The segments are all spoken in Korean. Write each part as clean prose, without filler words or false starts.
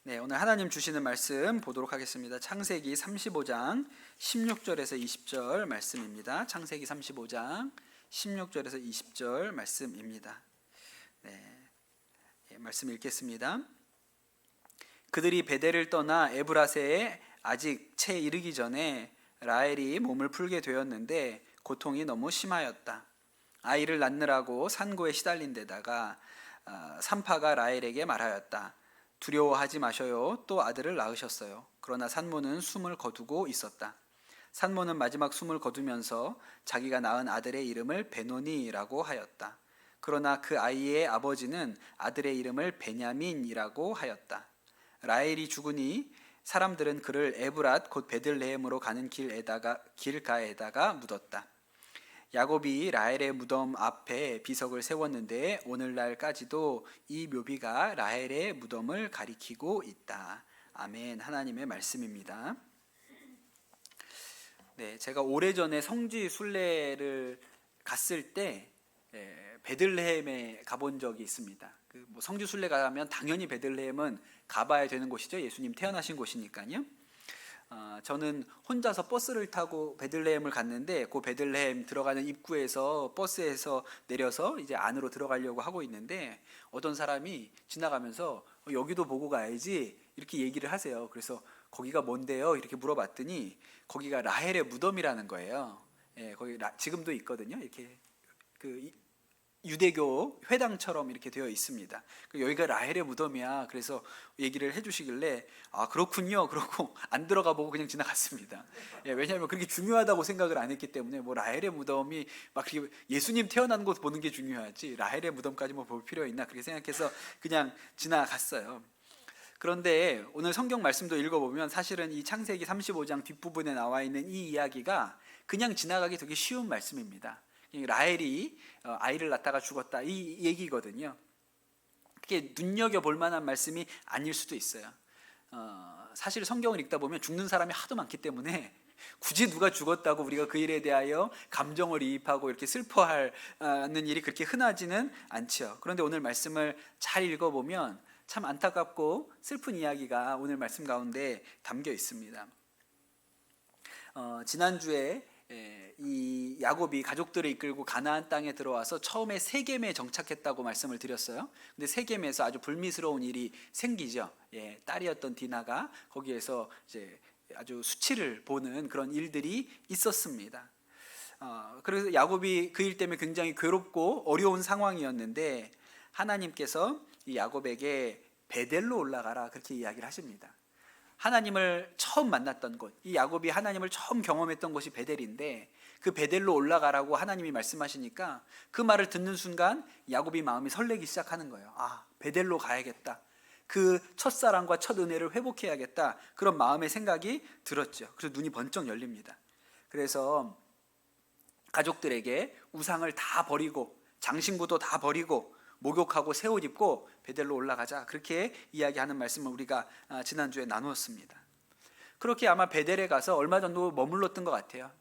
네, 오늘 하나님 주시는 말씀 보도록 하겠습니다. 창세기 35장 16절에서 20절 말씀입니다. 창세기 35장 16절에서 20절 말씀입니다. 네, 말씀 읽겠습니다. 그들이 베델을 떠나 에브라세에 아직 채 이르기 전에 라헬이 몸을 풀게 되었는데 고통이 너무 심하였다. 아이를 낳느라고 산고에 시달린 데다가 산파가 라헬에게 말하였다. 두려워하지 마셔요. 또 아들을 낳으셨어요. 그러나 산모는 숨을 거두고 있었다. 산모는 마지막 숨을 거두면서 자기가 낳은 아들의 이름을 베노니라고 하였다. 그러나 그 아이의 아버지는 아들의 이름을 베냐민이라고 하였다. 라헬이 죽으니 사람들은 그를 에브랏 곧 베들레헴으로 가는 길가에다가 묻었다. 야곱이 라헬의 무덤 앞에 비석을 세웠는데 오늘날까지도 이 묘비가 라헬의 무덤을 가리키고 있다. 아멘. 하나님의 말씀입니다. 네, 제가 오래전에 성지 순례를 갔을 때 베들레헴에 가본 적이 있습니다. 성지 순례 가면 당연히 베들레헴은 가봐야 되는 곳이죠. 예수님 태어나신 곳이니까요. 저는 혼자서 버스를 타고 베들레헴을 갔는데 그 베들레헴 들어가는 입구에서 버스에서 내려서 이제 안으로 들어가려고 하고 있는데 어떤 사람이 지나가면서 여기도 보고 가야지 이렇게 얘기를 하세요. 그래서 거기가 뭔데요? 이렇게 물어봤더니 거기가 라헬의 무덤이라는 거예요. 예, 거기 지금도 있거든요. 이렇게 유대교 회당처럼 이렇게 되어 있습니다. 여기가 라헬의 무덤이야. 그래서 얘기를 해주시길래 아 그렇군요. 그러고 안 들어가 보고 그냥 지나갔습니다. 예, 왜냐하면 그렇게 중요하다고 생각을 안 했기 때문에 뭐 라헬의 무덤이 막 예수님 태어난 곳 보는 게 중요하지 라헬의 무덤까지 뭐 볼 필요 있나 그렇게 생각해서 그냥 지나갔어요. 그런데 오늘 성경 말씀도 읽어보면 사실은 이 창세기 35장 뒷부분에 나와 있는 이 이야기가 그냥 지나가기 되게 쉬운 말씀입니다. 라헬이 아이를 낳다가 죽었다 이 얘기거든요. 그게 눈여겨볼 만한 말씀이 아닐 수도 있어요. 사실 성경을 읽다 보면 죽는 사람이 하도 많기 때문에 굳이 누가 죽었다고 우리가 그 일에 대하여 감정을 이입하고 이렇게 슬퍼하는 일이 그렇게 흔하지는 않죠. 그런데 오늘 말씀을 잘 읽어보면 참 안타깝고 슬픈 이야기가 오늘 말씀 가운데 담겨 있습니다. 지난주에 이 야곱이 가족들을 이끌고 가나안 땅에 들어와서 처음에 세겜에 정착했다고 말씀을 드렸어요. 근데 세겜에서 아주 불미스러운 일이 생기죠. 딸이었던 디나가 거기에서 이제 아주 수치를 보는 그런 일들이 있었습니다. 그래서 야곱이 그 일 때문에 굉장히 괴롭고 어려운 상황이었는데 하나님께서 이 야곱에게 베델로 올라가라 그렇게 이야기를 하십니다. 하나님을 처음 만났던 곳, 이 야곱이 하나님을 처음 경험했던 곳이 베델인데 그 베델로 올라가라고 하나님이 말씀하시니까 그 말을 듣는 순간 야곱이 마음이 설레기 시작하는 거예요. 아, 베델로 가야겠다. 그 첫사랑과 첫 은혜를 회복해야겠다. 그런 마음의 생각이 들었죠. 그래서 눈이 번쩍 열립니다. 그래서 가족들에게 우상을 다 버리고 장신구도 다 버리고 목욕하고 새 옷 입고 베델로 올라가자 그렇게 이야기하는 말씀을 우리가 지난주에 나누었습니다. 그렇게 아마 베델에 가서 얼마 정도 머물렀던 것 같아요.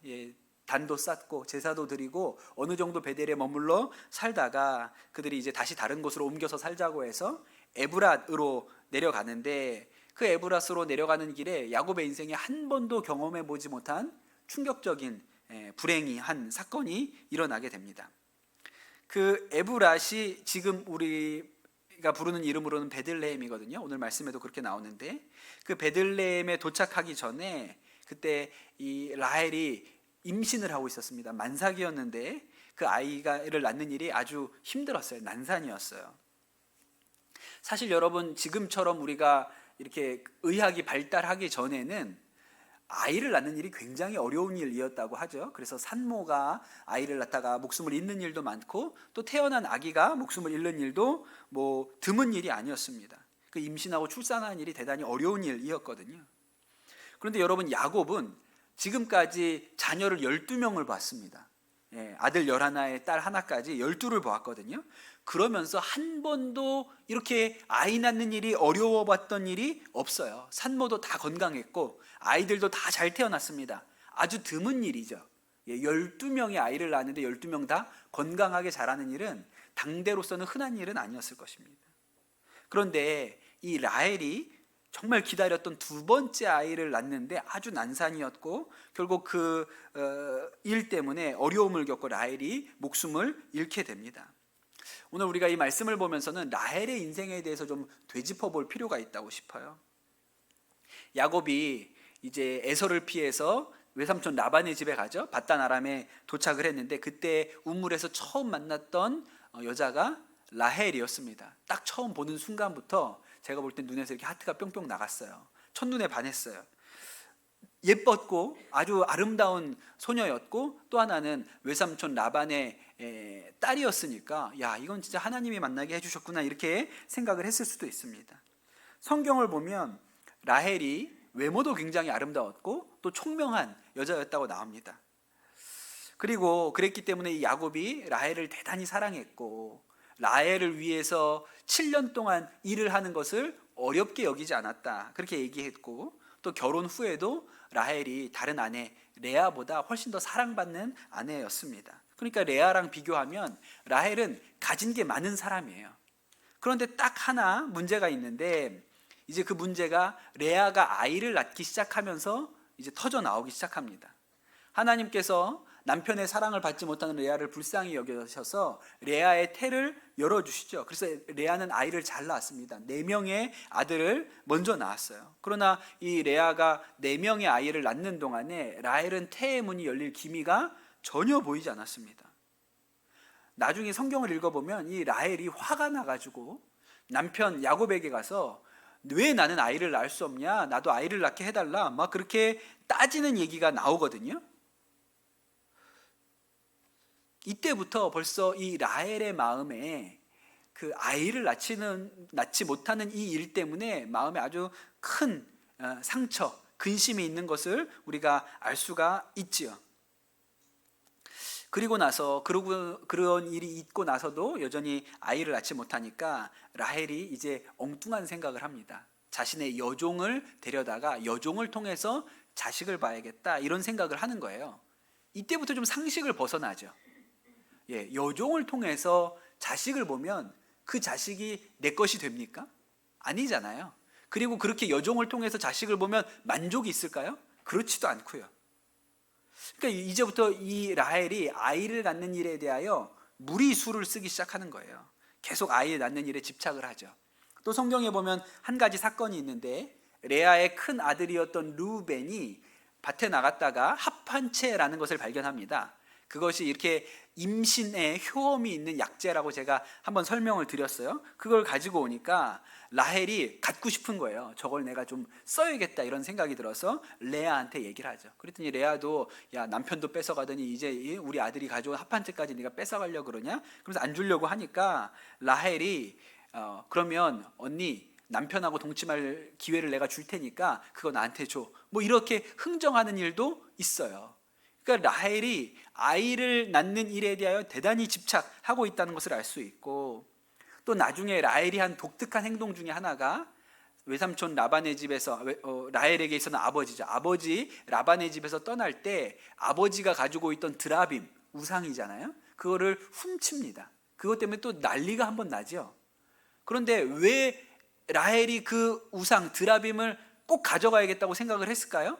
단도 쌓고 제사도 드리고 어느 정도 베델에 머물러 살다가 그들이 이제 다시 다른 곳으로 옮겨서 살자고 해서 에브랏으로 내려가는데 그 에브랏으로 내려가는 길에 야곱의 인생에 한 번도 경험해 보지 못한 충격적인 불행이 한 사건이 일어나게 됩니다. 그 에브랏이 지금 우리가 부르는 이름으로는 베들레헴이거든요. 오늘 말씀에도 그렇게 나오는데 그 베들레헴에 도착하기 전에 그때 이 라헬이 임신을 하고 있었습니다. 만삭이었는데 그 아이를 낳는 일이 아주 힘들었어요. 난산이었어요. 사실 여러분 지금처럼 우리가 이렇게 의학이 발달하기 전에는 아이를 낳는 일이 굉장히 어려운 일이었다고 하죠. 그래서 산모가 아이를 낳다가 목숨을 잃는 일도 많고 또 태어난 아기가 목숨을 잃는 일도 뭐 드문 일이 아니었습니다. 그 임신하고 출산하는 일이 대단히 어려운 일이었거든요. 그런데 여러분 야곱은 지금까지 자녀를 12명을 봤습니다. 아들 11에 딸 하나까지 12를 보았거든요. 그러면서 한 번도 이렇게 아이 낳는 일이 어려워봤던 일이 없어요. 산모도 다 건강했고 아이들도 다 잘 태어났습니다. 아주 드문 일이죠. 12명의 아이를 낳았는데 12명 다 건강하게 자라는 일은 당대로서는 흔한 일은 아니었을 것입니다. 그런데 이 라헬이 정말 기다렸던 두 번째 아이를 낳는데 아주 난산이었고 결국 그 일 때문에 어려움을 겪고 라헬이 목숨을 잃게 됩니다. 오늘 우리가 이 말씀을 보면서는 라헬의 인생에 대해서 좀 되짚어 볼 필요가 있다고 싶어요. 야곱이 이제 에서를 피해서 외삼촌 라반의 집에 가죠. 바단 아람에 도착을 했는데 그때 우물에서 처음 만났던 여자가 라헬이었습니다. 딱 처음 보는 순간부터 제가 볼 때 눈에서 이렇게 하트가 뿅뿅 나갔어요. 첫눈에 반했어요. 예뻤고 아주 아름다운 소녀였고 또 하나는 외삼촌 라반의 딸이었으니까 야, 이건 진짜 하나님이 만나게 해주셨구나 이렇게 생각을 했을 수도 있습니다. 성경을 보면 라헬이 외모도 굉장히 아름다웠고 또 총명한 여자였다고 나옵니다. 그리고 그랬기 때문에 이 야곱이 라헬을 대단히 사랑했고 라헬을 위해서 7년 동안 일을 하는 것을 어렵게 여기지 않았다 그렇게 얘기했고 또 결혼 후에도 라헬이 다른 아내 레아보다 훨씬 더 사랑받는 아내였습니다. 그러니까 레아랑 비교하면 라헬은 가진 게 많은 사람이에요. 그런데 딱 하나 문제가 있는데 이제 그 문제가 레아가 아이를 낳기 시작하면서 이제 터져 나오기 시작합니다. 하나님께서 남편의 사랑을 받지 못하는 레아를 불쌍히 여겨셔서 레아의 태를 열어주시죠. 그래서 레아는 아이를 잘 낳았습니다. 4명의 아들을 먼저 낳았어요. 그러나 이 레아가 4명의 아이를 낳는 동안에 라헬은 태의 문이 열릴 기미가 전혀 보이지 않았습니다. 나중에 성경을 읽어보면 이 라헬이 화가 나가지고 남편 야곱에게 가서 왜 나는 아이를 낳을 수 없냐, 나도 아이를 낳게 해달라, 막 그렇게 따지는 얘기가 나오거든요. 이때부터 벌써 이 라헬의 마음에 그 아이를 낳지 못하는 이 일 때문에 마음에 아주 큰 상처, 근심이 있는 것을 우리가 알 수가 있지요. 그리고 나서 그런 일이 있고 나서도 여전히 아이를 낳지 못하니까 라헬이 이제 엉뚱한 생각을 합니다. 자신의 여종을 데려다가 여종을 통해서 자식을 봐야겠다 이런 생각을 하는 거예요. 이때부터 좀 상식을 벗어나죠. 여종을 통해서 자식을 보면 그 자식이 내 것이 됩니까? 아니잖아요. 그리고 그렇게 여종을 통해서 자식을 보면 만족이 있을까요? 그렇지도 않고요. 그러니까 이제부터 이 라헬이 아이를 낳는 일에 대하여 무리수를 쓰기 시작하는 거예요. 계속 아이를 낳는 일에 집착을 하죠. 또 성경에 보면 한 가지 사건이 있는데 레아의 큰 아들이었던 르우벤이 밭에 나갔다가 합한채라는 것을 발견합니다. 그것이 이렇게 임신에 효험이 있는 약재라고 제가 한번 설명을 드렸어요. 그걸 가지고 오니까 라헬이 갖고 싶은 거예요. 저걸 내가 좀 써야겠다 이런 생각이 들어서 레아한테 얘기를 하죠. 그랬더니 레아도 야, 남편도 뺏어가더니 이제 우리 아들이 가져온 합한채까지 네가 뺏어가려고 그러냐? 그래서 안 주려고 하니까 라헬이 그러면 언니 남편하고 동침할 기회를 내가 줄 테니까 그거 나한테 줘. 뭐 이렇게 흥정하는 일도 있어요. 그러니까 라헬이 아이를 낳는 일에 대하여 대단히 집착하고 있다는 것을 알 수 있고 또 나중에 라헬이 한 독특한 행동 중에 하나가 외삼촌 라반의 집에서 라헬에게 있어는 아버지죠. 아버지 라반의 집에서 떠날 때 아버지가 가지고 있던 드라빔 우상이잖아요. 그거를 훔칩니다. 그것 때문에 또 난리가 한번 나죠. 그런데 왜 라헬이 그 우상 드라빔을 꼭 가져가야겠다고 생각을 했을까요?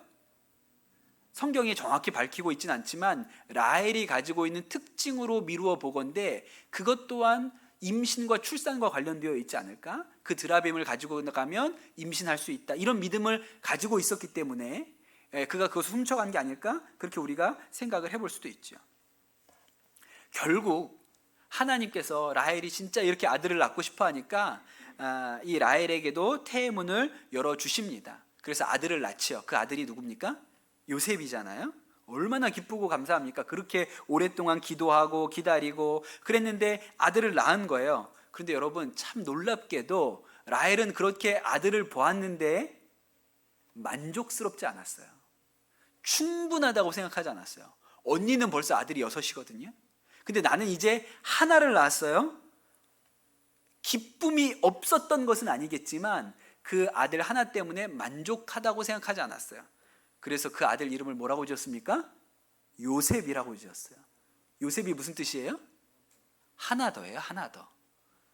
성경이 정확히 밝히고 있지는 않지만 라헬이 가지고 있는 특징으로 미루어 보건대 그것 또한 임신과 출산과 관련되어 있지 않을까? 그 드라빔을 가지고 가면 임신할 수 있다 이런 믿음을 가지고 있었기 때문에 그가 그것을 훔쳐간 게 아닐까? 그렇게 우리가 생각을 해볼 수도 있죠. 결국 하나님께서 라헬이 진짜 이렇게 아들을 낳고 싶어 하니까 이 라헬에게도 태의 문을 열어주십니다. 그래서 아들을 낳지요. 그 아들이 누굽니까? 요셉이잖아요. 얼마나 기쁘고 감사합니까? 그렇게 오랫동안 기도하고 기다리고 그랬는데 아들을 낳은 거예요. 그런데 여러분 참 놀랍게도 라헬은 그렇게 아들을 보았는데 만족스럽지 않았어요. 충분하다고 생각하지 않았어요. 언니는 벌써 아들이 6이거든요. 근데 나는 이제 하나를 낳았어요. 기쁨이 없었던 것은 아니겠지만 그 아들 하나 때문에 만족하다고 생각하지 않았어요. 그래서 그 아들 이름을 뭐라고 지었습니까? 요셉이라고 지었어요. 요셉이 무슨 뜻이에요? 하나 더예요. 하나 더.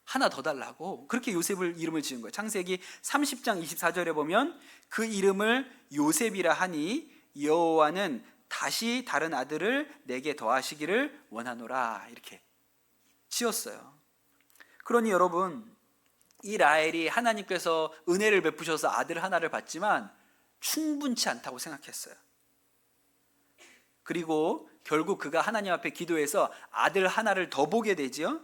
하나 더 달라고 그렇게 요셉을 이름을 지은 거예요. 창세기 30장 24절에 보면 그 이름을 요셉이라 하니 여호와는 다시 다른 아들을 내게 더하시기를 원하노라 이렇게 지었어요. 그러니 여러분, 이 라헬이 하나님께서 은혜를 베푸셔서 아들 하나를 받지만 충분치 않다고 생각했어요. 그리고 결국 그가 하나님 앞에 기도해서 아들 하나를 더 보게 되지요.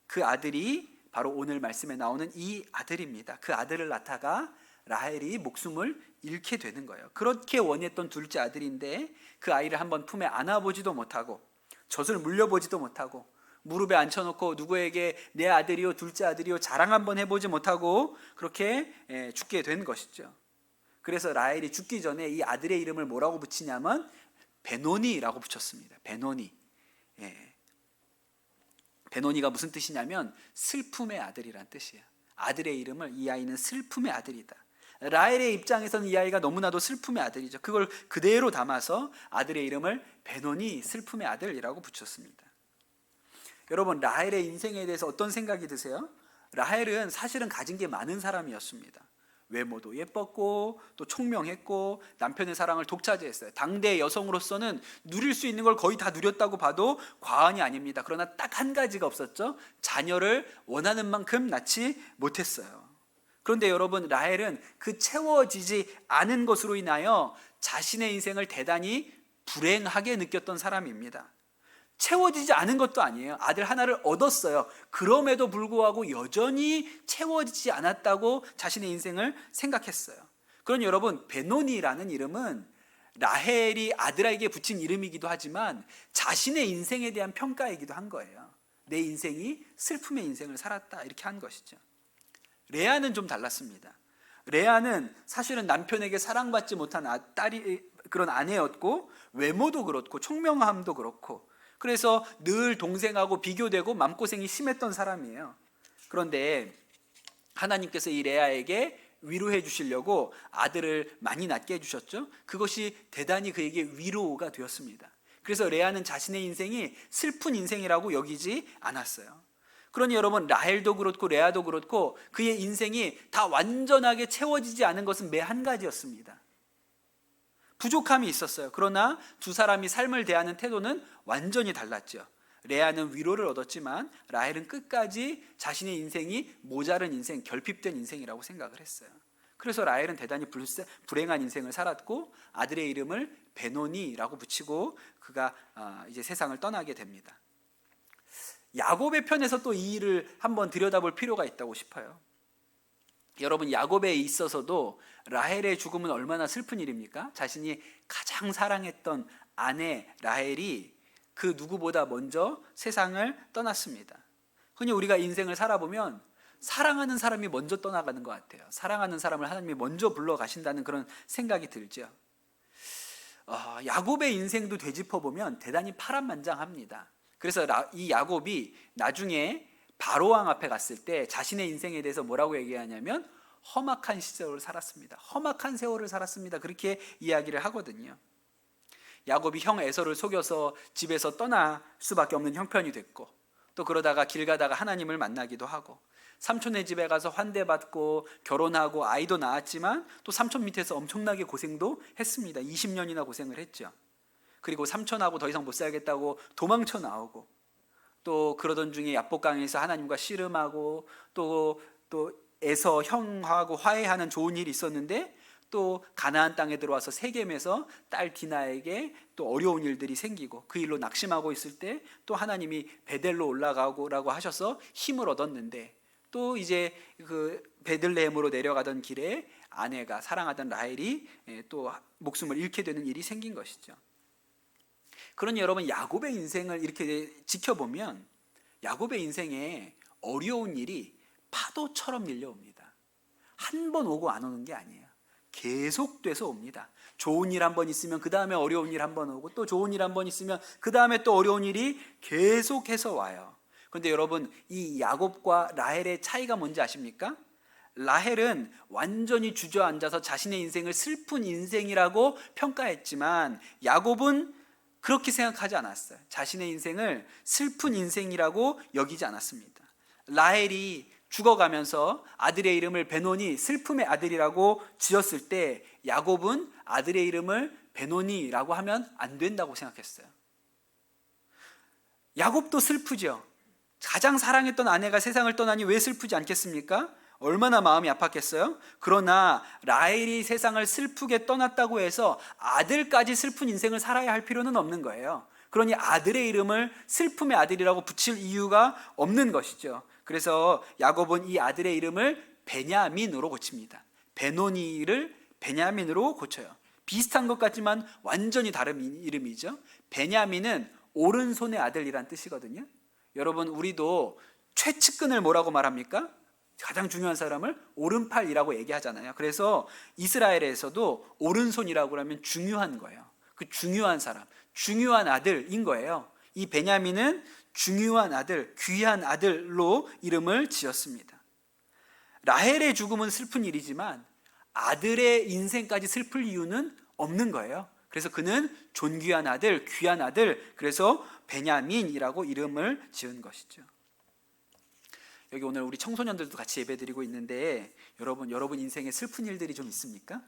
그 아들이 바로 오늘 말씀에 나오는 이 아들입니다. 그 아들을 낳다가 라헬이 목숨을 잃게 되는 거예요. 그렇게 원했던 둘째 아들인데 그 아이를 한번 품에 안아보지도 못하고 젖을 물려보지도 못하고 무릎에 앉혀놓고 누구에게 내 아들이요 둘째 아들이요 자랑 한번 해보지 못하고 그렇게 죽게 된 것이죠. 그래서 라헬이 죽기 전에 이 아들의 이름을 뭐라고 붙이냐면 베노니라고 붙였습니다. 베노니. 베노니가 무슨 뜻이냐면 슬픔의 아들이란 뜻이에요. 아들의 이름을 이 아이는 슬픔의 아들이다. 라헬의 입장에서는 이 아이가 너무나도 슬픔의 아들이죠. 그걸 그대로 담아서 아들의 이름을 베노니 슬픔의 아들이라고 붙였습니다. 여러분, 라헬의 인생에 대해서 어떤 생각이 드세요? 라헬은 사실은 가진 게 많은 사람이었습니다. 외모도 예뻤고 또 총명했고 남편의 사랑을 독차지했어요. 당대 여성으로서는 누릴 수 있는 걸 거의 다 누렸다고 봐도 과언이 아닙니다. 그러나 딱 한 가지가 없었죠. 자녀를 원하는 만큼 낳지 못했어요. 그런데 여러분, 라헬은 그 채워지지 않은 것으로 인하여 자신의 인생을 대단히 불행하게 느꼈던 사람입니다. 채워지지 않은 것도 아니에요. 아들 하나를 얻었어요. 그럼에도 불구하고 여전히 채워지지 않았다고 자신의 인생을 생각했어요. 그러니 여러분, 베노니라는 이름은 라헬이 아들에게 붙인 이름이기도 하지만 자신의 인생에 대한 평가이기도 한 거예요. 내 인생이 슬픔의 인생을 살았다 이렇게 한 것이죠. 레아는 좀 달랐습니다. 레아는 사실은 남편에게 사랑받지 못한 그런 아내였고 외모도 그렇고 총명함도 그렇고 그래서 늘 동생하고 비교되고 마음고생이 심했던 사람이에요. 그런데 하나님께서 이 레아에게 위로해 주시려고 아들을 많이 낳게 해주셨죠. 그것이 대단히 그에게 위로가 되었습니다. 그래서 레아는 자신의 인생이 슬픈 인생이라고 여기지 않았어요. 그러니 여러분, 라헬도 그렇고 레아도 그렇고 그의 인생이 다 완전하게 채워지지 않은 것은 매 한 가지였습니다. 부족함이 있었어요. 그러나 두 사람이 삶을 대하는 태도는 완전히 달랐죠. 레아는 위로를 얻었지만 라헬은 끝까지 자신의 인생이 모자른 인생, 결핍된 인생이라고 생각을 했어요. 그래서 라헬은 대단히 불행한 인생을 살았고 아들의 이름을 베노니라고 붙이고 그가 이제 세상을 떠나게 됩니다. 야곱의 편에서 또 이 일을 한번 들여다볼 필요가 있다고 싶어요. 여러분, 야곱에 있어서도 라헬의 죽음은 얼마나 슬픈 일입니까? 자신이 가장 사랑했던 아내 라헬이 그 누구보다 먼저 세상을 떠났습니다. 흔히 우리가 인생을 살아보면 사랑하는 사람이 먼저 떠나가는 것 같아요. 사랑하는 사람을 하나님이 먼저 불러가신다는 그런 생각이 들죠. 야곱의 인생도 되짚어보면 대단히 파란만장합니다. 그래서 이 야곱이 나중에 바로왕 앞에 갔을 때 자신의 인생에 대해서 뭐라고 얘기하냐면 험악한 시절을 살았습니다. 험악한 세월을 살았습니다. 그렇게 이야기를 하거든요. 야곱이 형 에서를 속여서 집에서 떠날 수밖에 없는 형편이 됐고 또 그러다가 길 가다가 하나님을 만나기도 하고 삼촌의 집에 가서 환대받고 결혼하고 아이도 낳았지만 또 삼촌 밑에서 엄청나게 고생도 했습니다. 20년이나 고생을 했죠. 그리고 삼촌하고 더 이상 못 살겠다고 도망쳐 나오고 또 그러던 중에 야복강에서 하나님과 씨름하고 또 에서 형하고 화해하는 좋은 일이 있었는데 또 가나안 땅에 들어와서 세겜에서 딸 디나에게 또 어려운 일들이 생기고 그 일로 낙심하고 있을 때 또 하나님이 베델로 올라가고라고 하셔서 힘을 얻었는데 또 이제 그 베들레헴으로 내려가던 길에 아내가 사랑하던 라헬이 또 목숨을 잃게 되는 일이 생긴 것이죠. 그러니 여러분, 야곱의 인생을 이렇게 지켜보면 야곱의 인생에 어려운 일이 파도처럼 밀려옵니다. 한 번 오고 안 오는 게 아니에요. 계속돼서 옵니다. 좋은 일 한 번 있으면 그 다음에 어려운 일 한 번 오고 또 좋은 일 한 번 있으면 그 다음에 또 어려운 일이 계속해서 와요. 그런데 여러분, 이 야곱과 라헬의 차이가 뭔지 아십니까? 라헬은 완전히 주저앉아서 자신의 인생을 슬픈 인생이라고 평가했지만 야곱은 그렇게 생각하지 않았어요. 자신의 인생을 슬픈 인생이라고 여기지 않았습니다. 라헬이 죽어가면서 아들의 이름을 베노니, 슬픔의 아들이라고 지었을 때 야곱은 아들의 이름을 베노니라고 하면 안 된다고 생각했어요. 야곱도 슬프죠. 가장 사랑했던 아내가 세상을 떠나니 왜 슬프지 않겠습니까? 얼마나 마음이 아팠겠어요? 그러나 라헬이 세상을 슬프게 떠났다고 해서 아들까지 슬픈 인생을 살아야 할 필요는 없는 거예요. 그러니 아들의 이름을 슬픔의 아들이라고 붙일 이유가 없는 것이죠. 그래서 야곱은 이 아들의 이름을 베냐민으로 고칩니다. 베노니를 베냐민으로 고쳐요. 비슷한 것 같지만 완전히 다른 이름이죠. 베냐민은 오른손의 아들이란 뜻이거든요. 여러분, 우리도 최측근을 뭐라고 말합니까? 가장 중요한 사람을 오른팔이라고 얘기하잖아요. 그래서 이스라엘에서도 오른손이라고 하면 중요한 거예요. 그 중요한 사람, 중요한 아들인 거예요. 이 베냐민은 중요한 아들, 귀한 아들로 이름을 지었습니다. 라헬의 죽음은 슬픈 일이지만 아들의 인생까지 슬플 이유는 없는 거예요. 그래서 그는 존귀한 아들, 귀한 아들, 그래서 베냐민이라고 이름을 지은 것이죠. 여기 오늘 우리 청소년들도 같이 예배드리고 있는데 여러분 인생에 슬픈 일들이 좀 있습니까?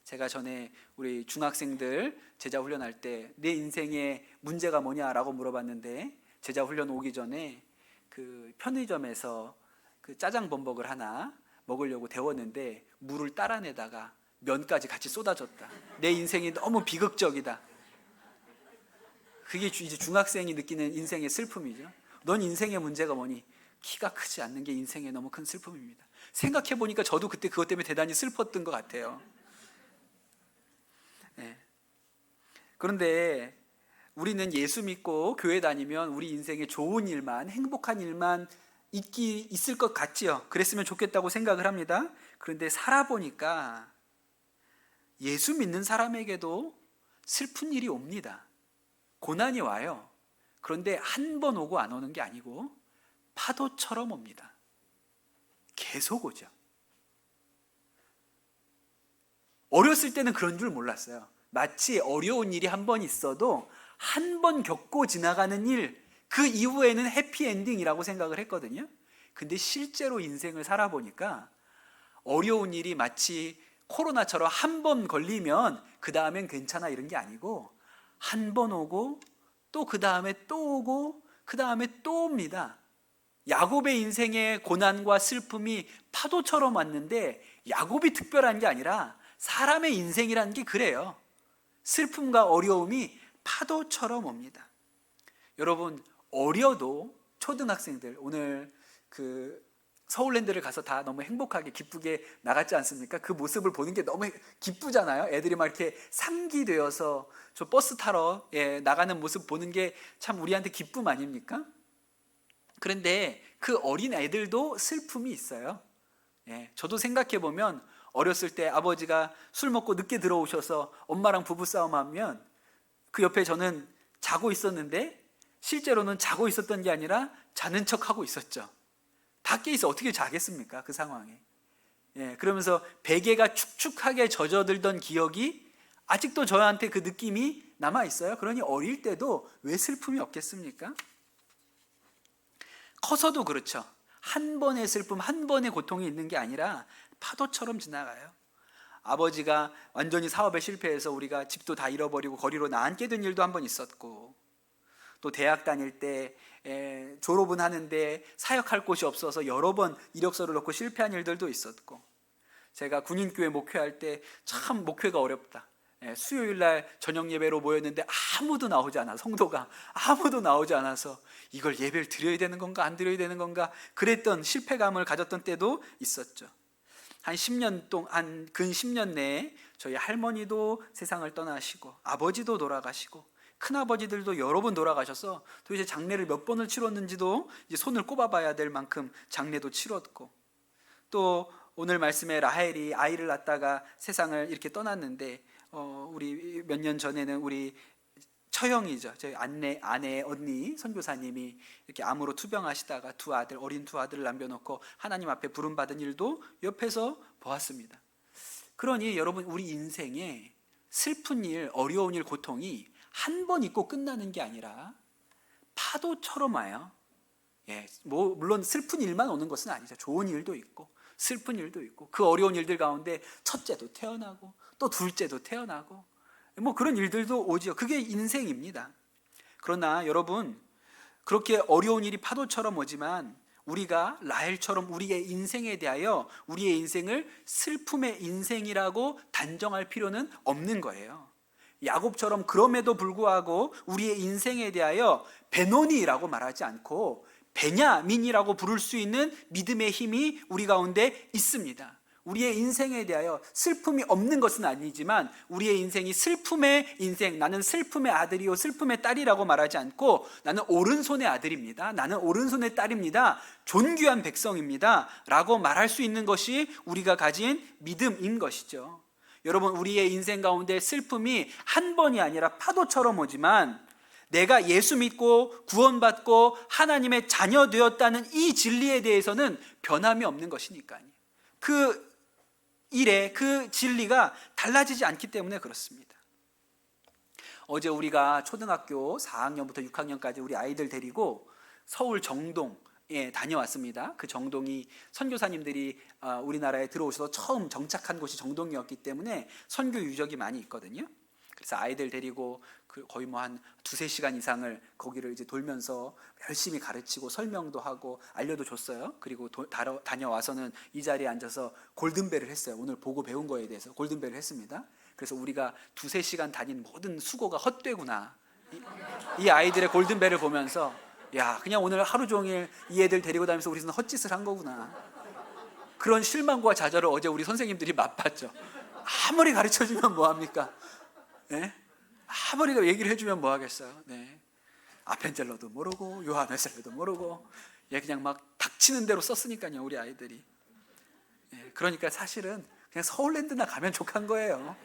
제가 전에 우리 중학생들 제자 훈련할 때 내 인생에 문제가 뭐냐라고 물어봤는데, 제자 훈련 오기 전에 그 편의점에서 그 짜장 범벅을 하나 먹으려고 데웠는데 물을 따라내다가 면까지 같이 쏟아졌다. 내 인생이 너무 비극적이다. 그게 이제 중학생이 느끼는 인생의 슬픔이죠. 넌 인생의 문제가 뭐니? 키가 크지 않는 게 인생의 너무 큰 슬픔입니다. 생각해 보니까 저도 그때 그것 때문에 대단히 슬펐던 것 같아요. 네. 그런데 우리는 예수 믿고 교회 다니면 우리 인생에 좋은 일만, 행복한 일만 있을 것 같지요. 그랬으면 좋겠다고 생각을 합니다. 그런데 살아보니까 예수 믿는 사람에게도 슬픈 일이 옵니다. 고난이 와요. 그런데 한 번 오고 안 오는 게 아니고 파도처럼 옵니다. 계속 오죠. 어렸을 때는 그런 줄 몰랐어요. 마치 어려운 일이 한 번 있어도 한 번 겪고 지나가는 일, 그 이후에는 해피엔딩이라고 생각을 했거든요. 근데 실제로 인생을 살아보니까 어려운 일이 마치 코로나처럼 한 번 걸리면 그 다음엔 괜찮아 이런 게 아니고 한 번 오고 또 그 다음에 또 오고 그 다음에 또 옵니다. 야곱의 인생의 고난과 슬픔이 파도처럼 왔는데 야곱이 특별한 게 아니라 사람의 인생이라는 게 그래요. 슬픔과 어려움이 파도처럼 옵니다. 여러분, 어려도 초등학생들 오늘 그 서울랜드를 가서 다 너무 행복하게 기쁘게 나갔지 않습니까? 그 모습을 보는 게 너무 기쁘잖아요. 애들이 막 이렇게 상기되어서 저 버스 타러 나가는 모습 보는 게 참 우리한테 기쁨 아닙니까? 그런데 그 어린 애들도 슬픔이 있어요. 저도 생각해 보면 어렸을 때 아버지가 술 먹고 늦게 들어오셔서 엄마랑 부부싸움하면 그 옆에 저는 자고 있었는데 실제로는 자고 있었던 게 아니라 자는 척하고 있었죠. 다 깨 있어 어떻게 자겠습니까? 그 상황에. 그러면서 베개가 축축하게 젖어들던 기억이 아직도 저한테 그 느낌이 남아 있어요. 그러니 어릴 때도 왜 슬픔이 없겠습니까? 커서도 그렇죠. 한 번의 슬픔, 한 번의 고통이 있는 게 아니라 파도처럼 지나가요. 아버지가 완전히 사업에 실패해서 우리가 집도 다 잃어버리고 거리로 나앉게 된 일도 한 번 있었고, 또 대학 다닐 때 졸업은 하는데 사역할 곳이 없어서 여러 번 이력서를 넣고 실패한 일들도 있었고, 제가 군인교회 목회할 때 참 목회가 어렵다. 수요일 날 저녁 예배로 모였는데 아무도 나오지 않아, 성도가 아무도 나오지 않아서 이걸 예배를 드려야 되는 건가 안 드려야 되는 건가 그랬던 실패감을 가졌던 때도 있었죠. 한 10년 동안, 근 10년 내에 저희 할머니도 세상을 떠나시고 아버지도 돌아가시고 큰아버지들도 여러 번 돌아가셔서 도대체 장례를 몇 번을 치렀는지도 이제 손을 꼽아봐야 될 만큼 장례도 치렀고, 또 오늘 말씀에 라헬이 아이를 낳다가 세상을 이렇게 떠났는데 우리 몇 년 전에는 우리 처형이죠. 저희 아내 언니 선교사님이 이렇게 암으로 투병하시다가 어린 두 아들을 남겨놓고 하나님 앞에 부름받은 일도 옆에서 보았습니다. 그러니 여러분, 우리 인생에 슬픈 일, 어려운 일, 고통이 한 번 있고 끝나는 게 아니라 파도처럼 와요. 뭐 물론 슬픈 일만 오는 것은 아니죠. 좋은 일도 있고 슬픈 일도 있고 그 어려운 일들 가운데 첫째도 태어나고 또 둘째도 태어나고 뭐 그런 일들도 오죠. 그게 인생입니다. 그러나 여러분, 그렇게 어려운 일이 파도처럼 오지만 우리가 라헬처럼 우리의 인생에 대하여 우리의 인생을 슬픔의 인생이라고 단정할 필요는 없는 거예요. 야곱처럼 그럼에도 불구하고 우리의 인생에 대하여 베노니라고 말하지 않고 베냐민이라고 부를 수 있는 믿음의 힘이 우리 가운데 있습니다. 우리의 인생에 대하여 슬픔이 없는 것은 아니지만 우리의 인생이 슬픔의 인생, 나는 슬픔의 아들이요 슬픔의 딸이라고 말하지 않고 나는 오른손의 아들입니다, 나는 오른손의 딸입니다, 존귀한 백성입니다 라고 말할 수 있는 것이 우리가 가진 믿음인 것이죠. 여러분, 우리의 인생 가운데 슬픔이 한 번이 아니라 파도처럼 오지만 내가 예수 믿고 구원받고 하나님의 자녀 되었다는 이 진리에 대해서는 변함이 없는 것이니까요. 그 일에 그 진리가 달라지지 않기 때문에 그렇습니다. 어제 우리가 초등학교 4학년부터 6학년까지 우리 아이들 데리고 서울 정동에 다녀왔습니다. 그 정동이 선교사님들이 우리나라에 들어오셔서 처음 정착한 곳이 정동이었기 때문에 선교 유적이 많이 있거든요. 그래서 아이들 데리고 거의 뭐 한 2-3시간 이상을 거기를 이제 돌면서 열심히 가르치고 설명도 하고 알려도 줬어요. 그리고 다녀와서는 이 자리에 앉아서 골든벨을 했어요. 오늘 보고 배운 거에 대해서 골든벨을 했습니다. 그래서 우리가 2-3시간 다닌 모든 수고가 헛되구나, 이 아이들의 골든벨을 보면서 야, 그냥 오늘 하루 종일 이 애들 데리고 다니면서 우리는 헛짓을 한 거구나, 그런 실망과 좌절을 어제 우리 선생님들이 맛봤죠. 아무리 가르쳐주면 뭐합니까? 네? 아무리 얘기를 해주면 뭐 하겠어요? 네. 아펜젤러도 모르고 요한웨슬리도 모르고 그냥 막 닥치는 대로 썼으니까요, 우리 아이들이. 그러니까 사실은 그냥 서울랜드나 가면 족한 거예요.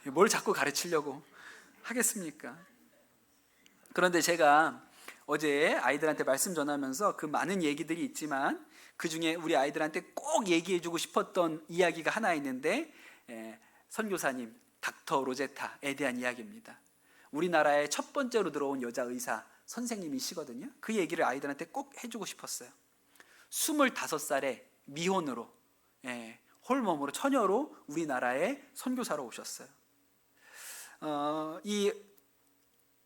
뭘 자꾸 가르치려고 하겠습니까? 그런데 제가 어제 아이들한테 말씀 전하면서 그 많은 얘기들이 있지만 그 중에 우리 아이들한테 꼭 얘기해주고 싶었던 이야기가 하나 있는데, 선교사님 닥터 로제타에 대한 이야기입니다. 우리나라에 첫 번째로 들어온 여자 의사 선생님이시거든요. 그 얘기를 아이들한테 꼭 해주고 싶었어요. 25살에 미혼으로, 홀몸으로, 처녀로 우리나라에 선교사로 오셨어요. 이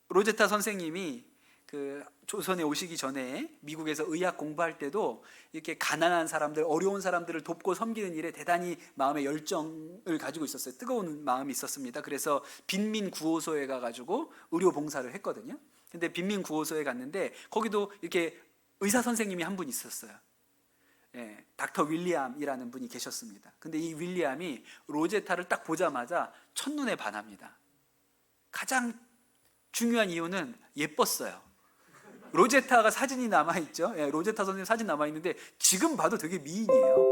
로제타 선생님이 그 조선에 오시기 전에 미국에서 의학 공부할 때도 이렇게 가난한 사람들, 어려운 사람들을 돕고 섬기는 일에 대단히 마음의 열정을 가지고 있었어요. 뜨거운 마음이 있었습니다. 그래서 빈민구호소에 가가지고 의료 봉사를 했거든요. 근데 빈민구호소에 갔는데 거기도 이렇게 의사 선생님이 한 분 있었어요. 닥터 윌리엄이라는 분이 계셨습니다. 근데 이 윌리엄이 로제타를 딱 보자마자 첫눈에 반합니다. 가장 중요한 이유는 예뻤어요. 로제타가 사진이 남아있죠. 로제타 선생님 사진 남아있는데 지금 봐도 되게 미인이에요.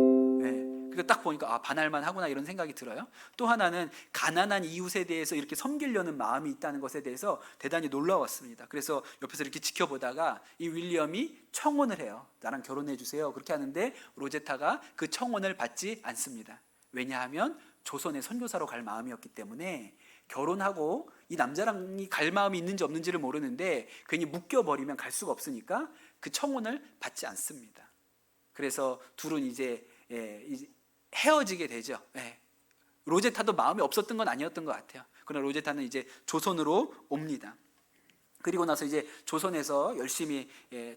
그러니까 딱 보니까 반할만 하구나, 이런 생각이 들어요. 또 하나는 가난한 이웃에 대해서 이렇게 섬기려는 마음이 있다는 것에 대해서 대단히 놀라웠습니다. 그래서 옆에서 이렇게 지켜보다가 이 윌리엄이 청혼을 해요. 나랑 결혼해 주세요. 그렇게 하는데 로제타가 그 청혼을 받지 않습니다. 왜냐하면 조선의 선교사로 갈 마음이었기 때문에 결혼하고 이 남자랑 갈 마음이 있는지 없는지를 모르는데 괜히 묶여버리면 갈 수가 없으니까 그 청혼을 받지 않습니다. 그래서 둘은 이제 헤어지게 되죠. 로제타도 마음이 없었던 건 아니었던 것 같아요. 그러나 로제타는 이제 조선으로 옵니다. 그리고 나서 이제 조선에서 열심히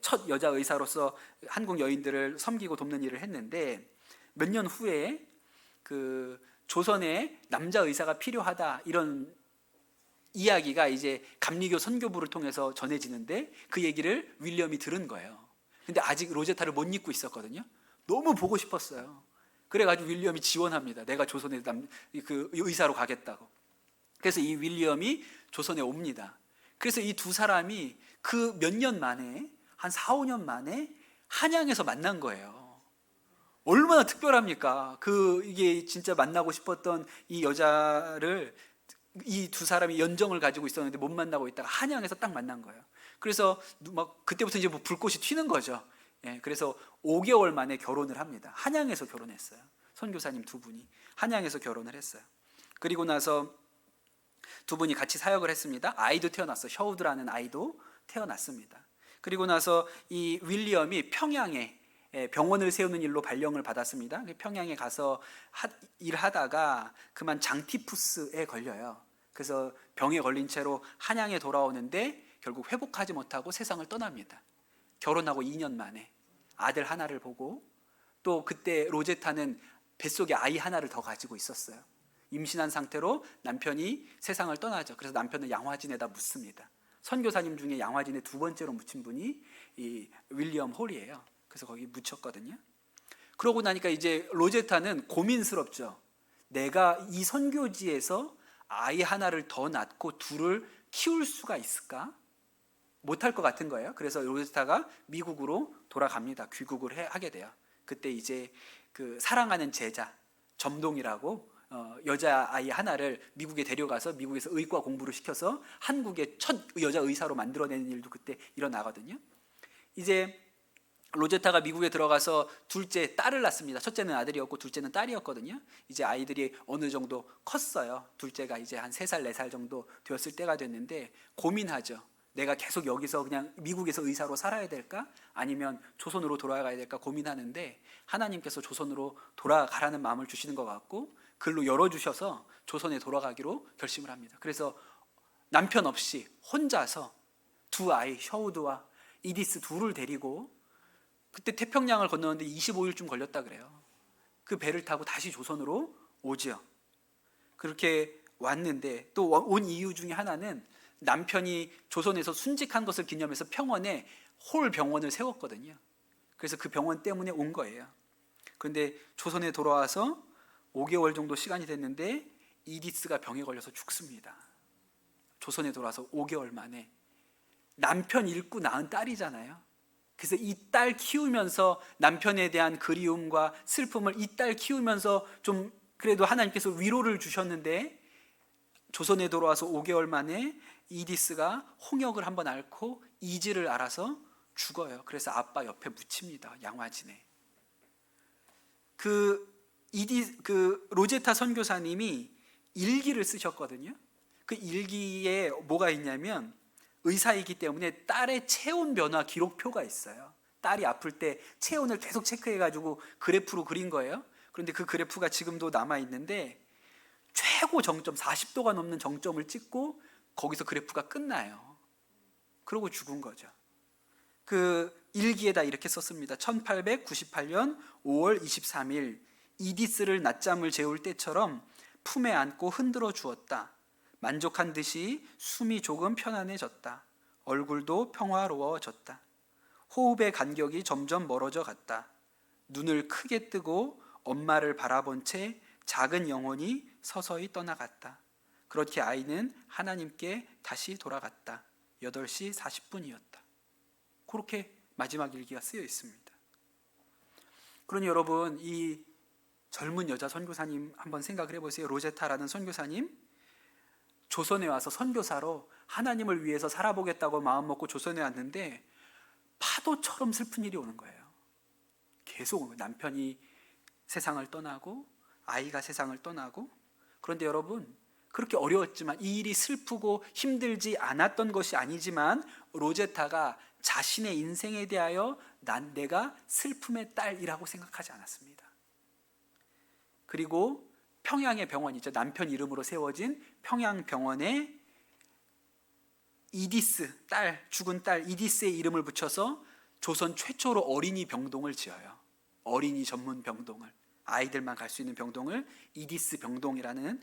첫 여자 의사로서 한국 여인들을 섬기고 돕는 일을 했는데 몇 년 후에 그 조선에 남자 의사가 필요하다, 이런 이야기가 이제 감리교 선교부를 통해서 전해지는데 그 얘기를 윌리엄이 들은 거예요. 근데 아직 로제타를 못 잊고 있었거든요. 너무 보고 싶었어요. 그래가지고 윌리엄이 지원합니다. 내가 조선에 그 의사로 가겠다고. 그래서 이 윌리엄이 조선에 옵니다. 그래서 이 두 사람이 그 몇 년 만에, 한 4-5년 만에 한양에서 만난 거예요. 얼마나 특별합니까? 이게 진짜 만나고 싶었던 이 여자를 이 두 사람이 연정을 가지고 있었는데 못 만나고 있다가 한양에서 딱 만난 거예요. 그래서 막 그때부터 이제 뭐 불꽃이 튀는 거죠. 그래서 5개월 만에 결혼을 합니다. 한양에서 결혼했어요. 선교사님 두 분이 한양에서 결혼을 했어요. 그리고 나서 두 분이 같이 사역을 했습니다. 아이도 태어났어요. 셔우드라는 아이도 태어났습니다. 그리고 나서 이 윌리엄이 평양에 병원을 세우는 일로 발령을 받았습니다. 평양에 가서 일하다가 그만 장티푸스에 걸려요. 그래서 병에 걸린 채로 한양에 돌아오는데 결국 회복하지 못하고 세상을 떠납니다. 결혼하고 2년 만에 아들 하나를 보고, 또 그때 로제타는 뱃속에 아이 하나를 더 가지고 있었어요. 임신한 상태로 남편이 세상을 떠나죠. 그래서 남편은 양화진에다 묻습니다. 선교사님 중에 양화진에 두 번째로 묻힌 분이 이 윌리엄 홀이에요. 그래서 거기 묻혔거든요. 그러고 나니까 이제 로제타는 고민스럽죠. 내가 이 선교지에서 아이 하나를 더 낳고 둘을 키울 수가 있을까? 못할 것 같은 거예요. 그래서 로제타가 미국으로 돌아갑니다. 귀국을 하게 돼요. 그때 이제 그 사랑하는 제자 점동이라고 여자아이 하나를 미국에 데려가서 미국에서 의과 공부를 시켜서 한국의 첫 여자 의사로 만들어내는 일도 그때 일어나거든요. 이제 로제타가 미국에 들어가서 둘째 딸을 낳습니다. 첫째는 아들이었고 둘째는 딸이었거든요. 이제 아이들이 어느 정도 컸어요. 둘째가 이제 한 3살, 4살 정도 되었을 때가 됐는데 고민하죠. 내가 계속 여기서 그냥 미국에서 의사로 살아야 될까? 아니면 조선으로 돌아가야 될까 고민하는데 하나님께서 조선으로 돌아가라는 마음을 주시는 것 같고 글로 열어주셔서 조선에 돌아가기로 결심을 합니다. 그래서 남편 없이 혼자서 두 아이 셔우드와 이디스 둘을 데리고 그때 태평양을 건너는데 25일쯤 걸렸다 그래요. 그 배를 타고 다시 조선으로 오죠. 그렇게 왔는데 또 온 이유 중에 하나는 남편이 조선에서 순직한 것을 기념해서 평원에 홀 병원을 세웠거든요. 그래서 그 병원 때문에 온 거예요. 그런데 조선에 돌아와서 5개월 정도 시간이 됐는데 이디스가 병에 걸려서 죽습니다. 조선에 돌아와서 5개월 만에. 남편 잃고 낳은 딸이잖아요. 그래서 이 딸 키우면서 남편에 대한 그리움과 슬픔을 이 딸 키우면서 좀 그래도 하나님께서 위로를 주셨는데 조선에 돌아와서 5개월 만에 이디스가 홍역을 한번 앓고 이지를 알아서 죽어요. 그래서 아빠 옆에 묻힙니다. 양화진에. 그 로제타 선교사님이 일기를 쓰셨거든요. 그 일기에 뭐가 있냐면 의사이기 때문에 딸의 체온 변화 기록표가 있어요. 딸이 아플 때 체온을 계속 체크해가지고 그래프로 그린 거예요. 그런데 그 그래프가 지금도 남아있는데 최고 정점 40도가 넘는 정점을 찍고 거기서 그래프가 끝나요. 그러고 죽은 거죠. 그 일기에다 이렇게 썼습니다. 1898년 5월 23일 이디스를 낮잠을 재울 때처럼 품에 안고 흔들어 주었다. 만족한 듯이 숨이 조금 편안해졌다. 얼굴도 평화로워졌다. 호흡의 간격이 점점 멀어져 갔다. 눈을 크게 뜨고 엄마를 바라본 채 작은 영혼이 서서히 떠나갔다. 그렇게 아이는 하나님께 다시 돌아갔다. 8시 40분이었다. 그렇게 마지막 일기가 쓰여 있습니다. 그러니 여러분, 이 젊은 여자 선교사님 한번 생각을 해보세요. 로제타라는 선교사님, 조선에 와서 선교사로 하나님을 위해서 살아보겠다고 마음먹고 조선에 왔는데 파도처럼 슬픈 일이 오는 거예요. 계속 남편이 세상을 떠나고 아이가 세상을 떠나고. 그런데 여러분, 그렇게 어려웠지만 이 일이 슬프고 힘들지 않았던 것이 아니지만 로제타가 자신의 인생에 대하여 내가 슬픔의 딸이라고 생각하지 않았습니다. 그리고 평양의 병원이죠. 남편 이름으로 세워진 평양병원에 이디스, 죽은 딸 이디스의 이름을 붙여서 조선 최초로 어린이 병동을 지어요. 어린이 전문 병동을, 아이들만 갈 수 있는 병동을 이디스 병동이라는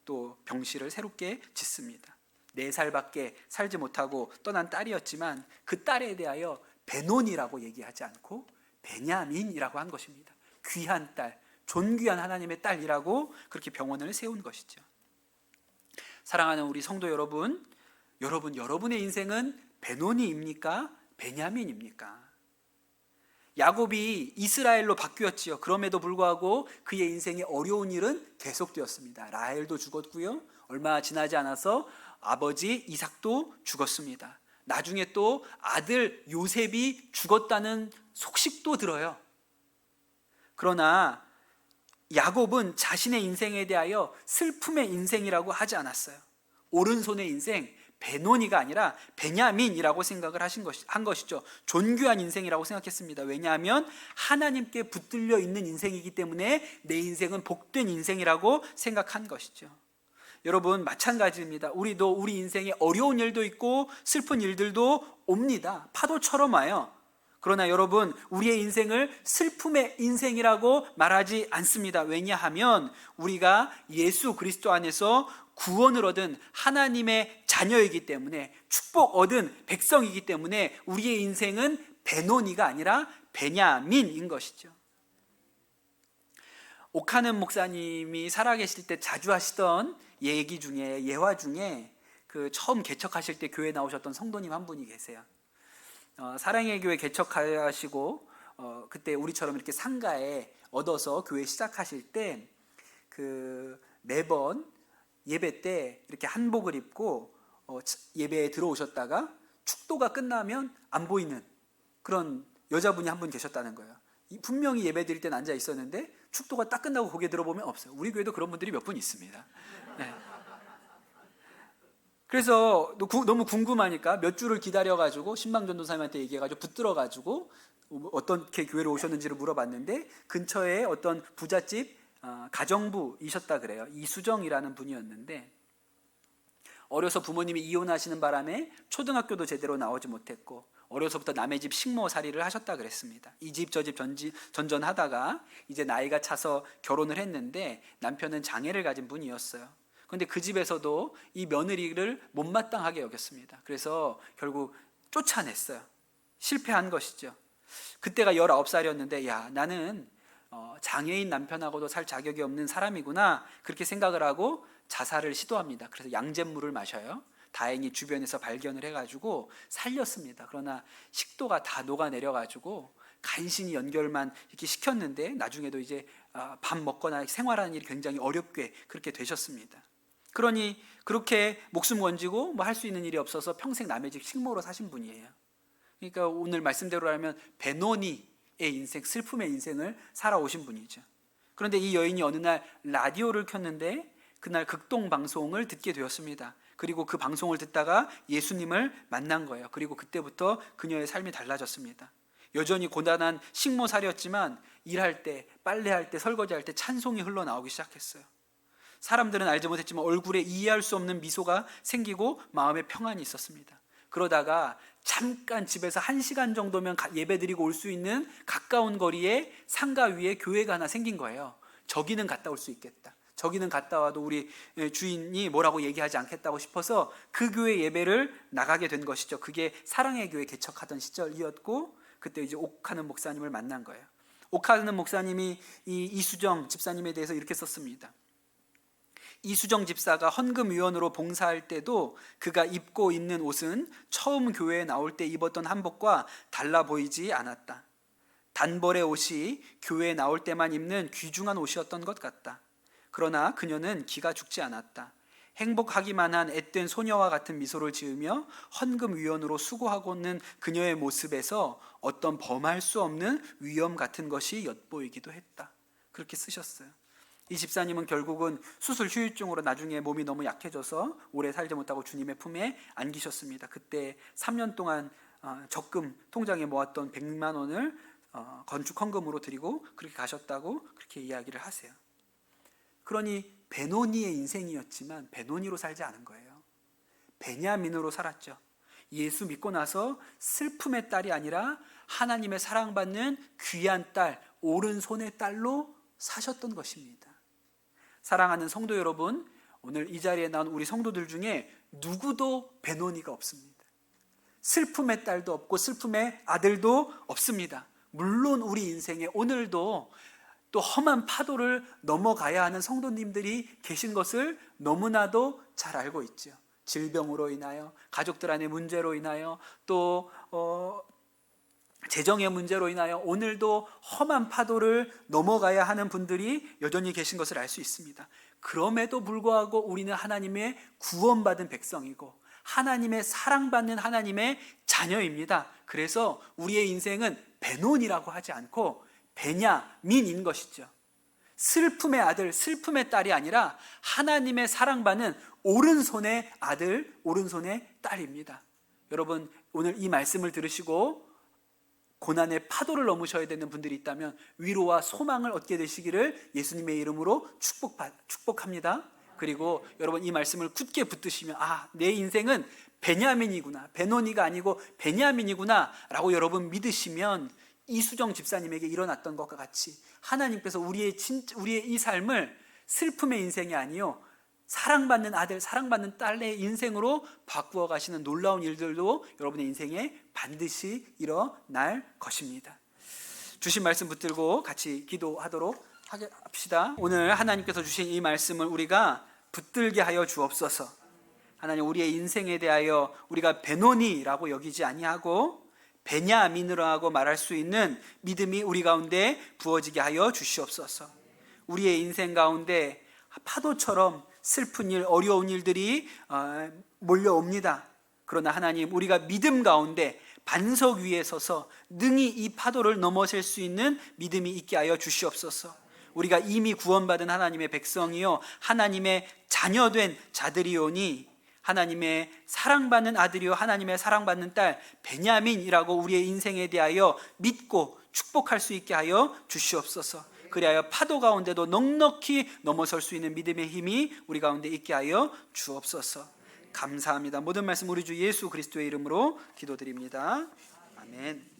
또 병실을 새롭게 짓습니다. 4살밖에 살지 못하고 떠난 딸이었지만 그 딸에 대하여 베논이라고 얘기하지 않고 베냐민이라고 한 것입니다. 귀한 딸, 존귀한 하나님의 딸이라고 그렇게 병원을 세운 것이죠. 사랑하는 우리 성도 여러분, 여러분의 인생은 베논이입니까? 베냐민입니까? 야곱이 이스라엘로 바뀌었지요. 그럼에도 불구하고 그의 인생에 어려운 일은 계속되었습니다. 라헬도 죽었고요. 얼마 지나지 않아서 아버지 이삭도 죽었습니다. 나중에 또 아들 요셉이 죽었다는 소식도 들어요. 그러나 야곱은 자신의 인생에 대하여 슬픔의 인생이라고 하지 않았어요. 오른손의 인생, 베노니가 아니라 베냐민이라고 생각을 한 것이죠. 존귀한 인생이라고 생각했습니다. 왜냐하면 하나님께 붙들려 있는 인생이기 때문에 내 인생은 복된 인생이라고 생각한 것이죠. 여러분, 마찬가지입니다. 우리도 우리 인생에 어려운 일도 있고 슬픈 일들도 옵니다. 파도처럼 와요. 그러나 여러분, 우리의 인생을 슬픔의 인생이라고 말하지 않습니다. 왜냐하면 우리가 예수 그리스도 안에서 구원을 얻은 하나님의 자녀이기 때문에, 축복 얻은 백성이기 때문에 우리의 인생은 베노니가 아니라 베냐민인 것이죠. 오카는 목사님이 살아계실 때 자주 하시던 얘기 중에, 예화 중에 그 처음 개척하실 때 교회 나오셨던 성도님 한 분이 계세요. 사랑의 교회 개척하시고 그때 우리처럼 이렇게 상가에 얻어서 교회 시작하실 때 그 매번 예배 때 이렇게 한복을 입고 예배에 들어오셨다가 축도가 끝나면 안 보이는 그런 여자분이 한 분 계셨다는 거예요. 분명히 예배 드릴 때는 앉아 있었는데 축도가 딱 끝나고 고개 들어보면 없어요. 우리 교회도 그런 분들이 몇 분 있습니다. 네. 그래서 너무 궁금하니까 몇 주를 기다려가지고 신방전도사님한테 얘기해가지고 붙들어가지고 어떻게 교회로 오셨는지를 물어봤는데 근처에 어떤 부잣집 가정부이셨다 그래요. 이수정이라는 분이었는데 어려서 부모님이 이혼하시는 바람에 초등학교도 제대로 나오지 못했고 어려서부터 남의 집 식모살이를 하셨다 그랬습니다. 이 집 저 집 전전하다가 이제 나이가 차서 결혼을 했는데 남편은 장애를 가진 분이었어요. 그런데 그 집에서도 이 며느리를 못마땅하게 여겼습니다. 그래서 결국 쫓아냈어요. 실패한 것이죠. 그때가 19살이었는데 야, 나는 장애인 남편하고도 살 자격이 없는 사람이구나 그렇게 생각을 하고 자살을 시도합니다. 그래서 양잿물을 마셔요. 다행히 주변에서 발견을 해가지고 살렸습니다. 그러나 식도가 다 녹아내려가지고 간신히 연결만 이렇게 시켰는데 나중에도 이제 밥 먹거나 생활하는 일이 굉장히 어렵게 그렇게 되셨습니다. 그러니 그렇게 목숨 건지고 뭐 할 수 있는 일이 없어서 평생 남의 집 식모로 사신 분이에요. 그러니까 오늘 말씀대로라면 베노니의 인생, 슬픔의 인생을 살아오신 분이죠. 그런데 이 여인이 어느 날 라디오를 켰는데 그날 극동 방송을 듣게 되었습니다. 그리고 그 방송을 듣다가 예수님을 만난 거예요. 그리고 그때부터 그녀의 삶이 달라졌습니다. 여전히 고단한 식모살이었지만 일할 때, 빨래할 때, 설거지할 때 찬송이 흘러나오기 시작했어요. 사람들은 알지 못했지만 얼굴에 이해할 수 없는 미소가 생기고 마음에 평안이 있었습니다. 그러다가 잠깐 집에서 1시간 정도면 예배드리고 올 수 있는 가까운 거리에 상가 위에 교회가 하나 생긴 거예요. 저기는 갔다 올 수 있겠다. 저기는 갔다 와도 우리 주인이 뭐라고 얘기하지 않겠다고 싶어서 그 교회 예배를 나가게 된 것이죠. 그게 사랑의 교회 개척하던 시절이었고 그때 이제 옥하는 목사님을 만난 거예요. 옥하는 목사님이 이 이수정 집사님에 대해서 이렇게 썼습니다. 이수정 집사가 헌금위원으로 봉사할 때도 그가 입고 있는 옷은 처음 교회에 나올 때 입었던 한복과 달라 보이지 않았다. 단벌의 옷이 교회에 나올 때만 입는 귀중한 옷이었던 것 같다. 그러나 그녀는 기가 죽지 않았다. 행복하기만 한 앳된 소녀와 같은 미소를 지으며 헌금위원으로 수고하고는 그녀의 모습에서 어떤 범할 수 없는 위험 같은 것이 엿보이기도 했다. 그렇게 쓰셨어요. 이 집사님은 결국은 수술 후유증으로 나중에 몸이 너무 약해져서 오래 살지 못하고 주님의 품에 안기셨습니다. 그때 3년 동안 적금 통장에 모았던 100만 원을 건축 헌금으로 드리고 그렇게 가셨다고 그렇게 이야기를 하세요. 그러니 베노니의 인생이었지만 베노니로 살지 않은 거예요. 베냐민으로 살았죠. 예수 믿고 나서 슬픔의 딸이 아니라 하나님의 사랑받는 귀한 딸, 오른손의 딸로 사셨던 것입니다. 사랑하는 성도 여러분, 오늘 이 자리에 나온 우리 성도들 중에 누구도 베노니가 없습니다. 슬픔의 딸도 없고 슬픔의 아들도 없습니다. 물론 우리 인생에 오늘도 또 험한 파도를 넘어가야 하는 성도님들이 계신 것을 너무나도 잘 알고 있죠. 질병으로 인하여, 가족들 안의 문제로 인하여, 또 재정의 문제로 인하여 오늘도 험한 파도를 넘어가야 하는 분들이 여전히 계신 것을 알 수 있습니다. 그럼에도 불구하고 우리는 하나님의 구원받은 백성이고 하나님의 사랑받는 하나님의 자녀입니다. 그래서 우리의 인생은 베논이라고 하지 않고 베냐민인 것이죠. 슬픔의 아들, 슬픔의 딸이 아니라 하나님의 사랑받는 오른손의 아들, 오른손의 딸입니다. 여러분, 오늘 이 말씀을 들으시고 고난의 파도를 넘으셔야 되는 분들이 있다면 위로와 소망을 얻게 되시기를 예수님의 이름으로 축복합니다. 그리고 여러분, 이 말씀을 굳게 붙드시면 내 인생은 베냐민이구나, 베노니가 아니고 베냐민이구나 라고 여러분 믿으시면 이수정 집사님에게 일어났던 것과 같이 하나님께서 우리의 이 삶을 슬픔의 인생이 아니요 사랑받는 아들, 사랑받는 딸의 인생으로 바꾸어 가시는 놀라운 일들도 여러분의 인생에 반드시 일어날 것입니다. 주신 말씀 붙들고 같이 기도하도록 합시다. 오늘 하나님께서 주신 이 말씀을 우리가 붙들게 하여 주옵소서. 하나님, 우리의 인생에 대하여 우리가 베노니라고 여기지 아니하고 베냐민이라고 말할 수 있는 믿음이 우리 가운데 부어지게 하여 주시옵소서. 우리의 인생 가운데 파도처럼 슬픈 일, 어려운 일들이 몰려옵니다. 그러나 하나님, 우리가 믿음 가운데 반석 위에 서서 능히 이 파도를 넘어설 수 있는 믿음이 있게 하여 주시옵소서. 우리가 이미 구원받은 하나님의 백성이요 하나님의 자녀된 자들이오니 하나님의 사랑받는 아들이요 하나님의 사랑받는 딸 베냐민이라고 우리의 인생에 대하여 믿고 축복할 수 있게 하여 주시옵소서. 그리하여 파도 가운데도 넉넉히 넘어설 수 있는 믿음의 힘이 우리 가운데 있게 하여 주옵소서. 감사합니다. 모든 말씀 우리 주 예수 그리스도의 이름으로 기도드립니다. 아멘.